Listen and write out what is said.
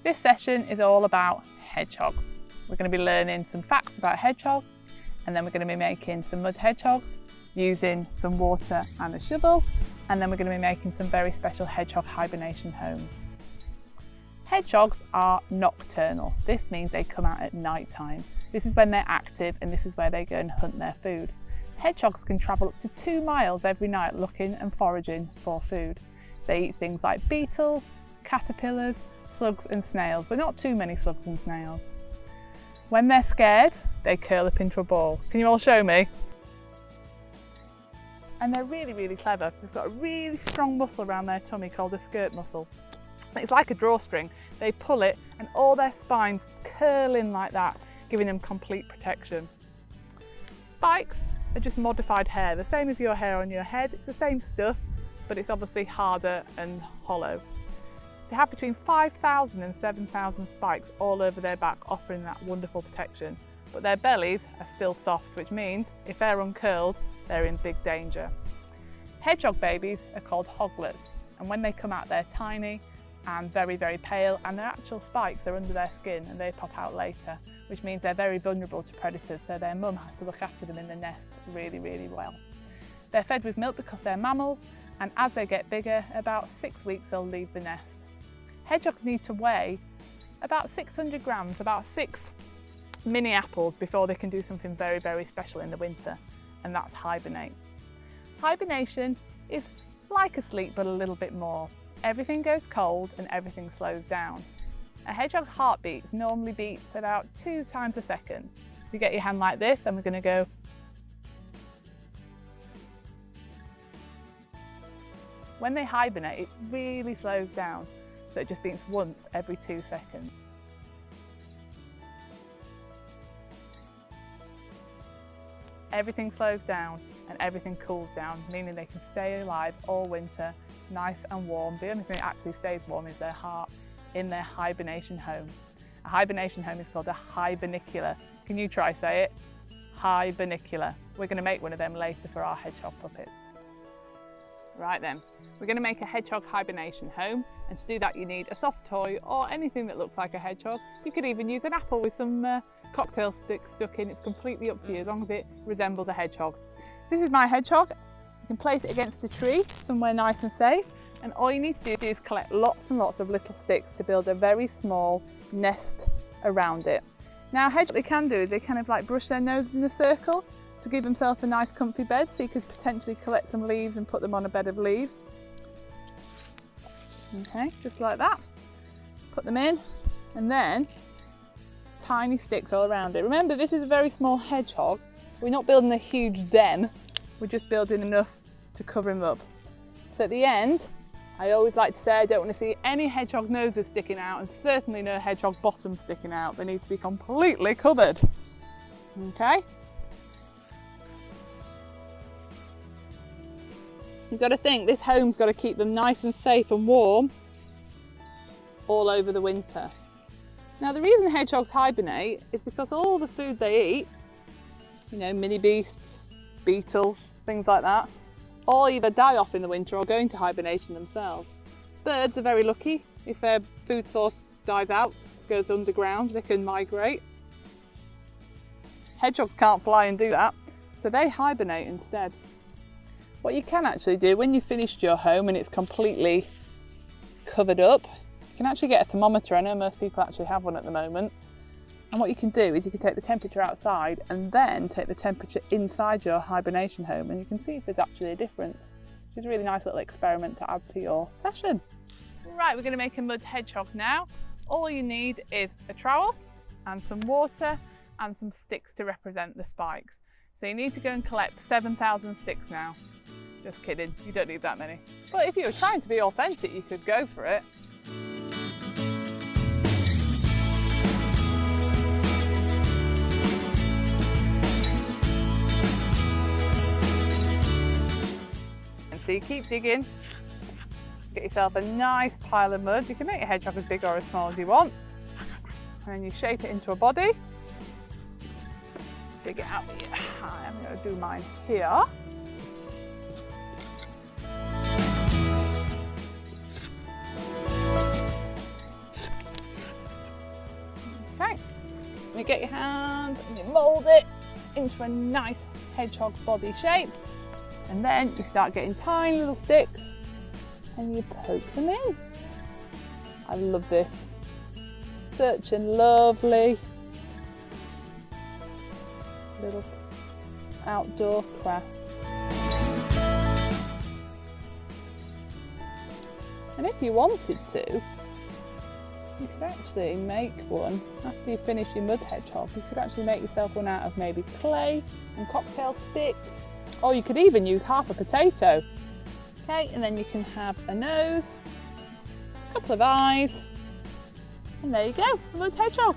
This session is all about hedgehogs. We're going to be learning some facts about hedgehogs, and then we're going to be making some mud hedgehogs using some water and a shovel, and then we're going to be making some very special hedgehog hibernation homes. Hedgehogs are nocturnal. This means they come out at night time. This is when they're active, and this is where they go and hunt their food. Hedgehogs can travel up to 2 miles every night looking and foraging for food. They eat things like beetles, caterpillars, slugs and snails, but not too many slugs and snails. When they're scared, they curl up into a ball. Can you all show me? And they're really, really clever. They've got a really strong muscle around their tummy called a skirt muscle. It's like a drawstring. They pull it and all their spines curl in like that, giving them complete protection. Spikes are just modified hair, the same as your hair on your head. It's the same stuff, but it's obviously harder and hollow. They have between 5,000 and 7,000 spikes all over their back, offering that wonderful protection. But their bellies are still soft, which means if they're uncurled, they're in big danger. Hedgehog babies are called hoglets, and when they come out, they're tiny and very, very pale, and their actual spikes are under their skin and they pop out later, which means they're very vulnerable to predators, so their mum has to look after them in the nest really, really well. They're fed with milk because they're mammals, and as they get bigger, about 6 weeks they'll leave the nest. Hedgehogs need to weigh about 600 grams, about 6 mini apples, before they can do something very, very special in the winter, and that's hibernate. Hibernation is like a sleep, but a little bit more. Everything goes cold and everything slows down. A hedgehog's heartbeat normally beats about 2 times a second. You get your hand like this, and we're going to go. When they hibernate, it really slows down, so it just beats once every 2 seconds. Everything slows down and everything cools down, meaning they can stay alive all winter, nice and warm. The only thing that actually stays warm is their heart in their hibernation home. A hibernation home is called a hibernicula. Can you try say it? Hibernicula. We're going to make one of them later for our hedgehog puppets. Right then, we're going to make a hedgehog hibernation home, and to do that you need a soft toy or anything that looks like a hedgehog. You could even use an apple with some cocktail sticks stuck in. It's completely up to you as long as it resembles a hedgehog. So this is my hedgehog. You can place it against a tree somewhere nice and safe, and all you need to do is collect lots and lots of little sticks to build a very small nest around it. Now hedgehogs, what they can do is they kind of like brush their noses in a circle to give themselves a nice comfy bed, so you could potentially collect some leaves and put them on a bed of leaves. Okay, just like that. Put them in, and then tiny sticks all around it. Remember, this is a very small hedgehog. We're not building a huge den, we're just building enough to cover him up. So at the end, I always like to say I don't want to see any hedgehog noses sticking out, and certainly no hedgehog bottoms sticking out. They need to be completely covered. Okay? You've got to think, this home's got to keep them nice and safe and warm all over the winter. Now the reason hedgehogs hibernate is because all the food they eat, you know, mini beasts, beetles, things like that, all either die off in the winter or go into hibernation themselves. Birds are very lucky. If their food source dies out, goes underground, they can migrate. Hedgehogs can't fly and do that, so they hibernate instead. What you can actually do when you've finished your home and it's completely covered up, you can actually get a thermometer. I know most people actually have one at the moment. And what you can do is you can take the temperature outside and then take the temperature inside your hibernation home, and you can see if there's actually a difference. It's a really nice little experiment to add to your session. Right, we're going to make a mud hedgehog now. All you need is a trowel and some water and some sticks to represent the spikes. So you need to go and collect 7,000 sticks now. Just kidding, you don't need that many. But if you were trying to be authentic, you could go for it. And so you keep digging, get yourself a nice pile of mud. You can make your hedgehog as big or as small as you want. And then you shape it into a body. Dig it out with your hand. I'm going to do mine here. you get your hand and you mould it into a nice hedgehog body shape, and then you start getting tiny little sticks and you poke them in. I love this. Such a lovely little outdoor craft. And if you wanted to, you could actually make one, after you finish your mud hedgehog, you could actually make yourself one out of maybe clay and cocktail sticks, or you could even use half a potato. Okay, and then you can have a nose, a couple of eyes, and there you go, a mud hedgehog.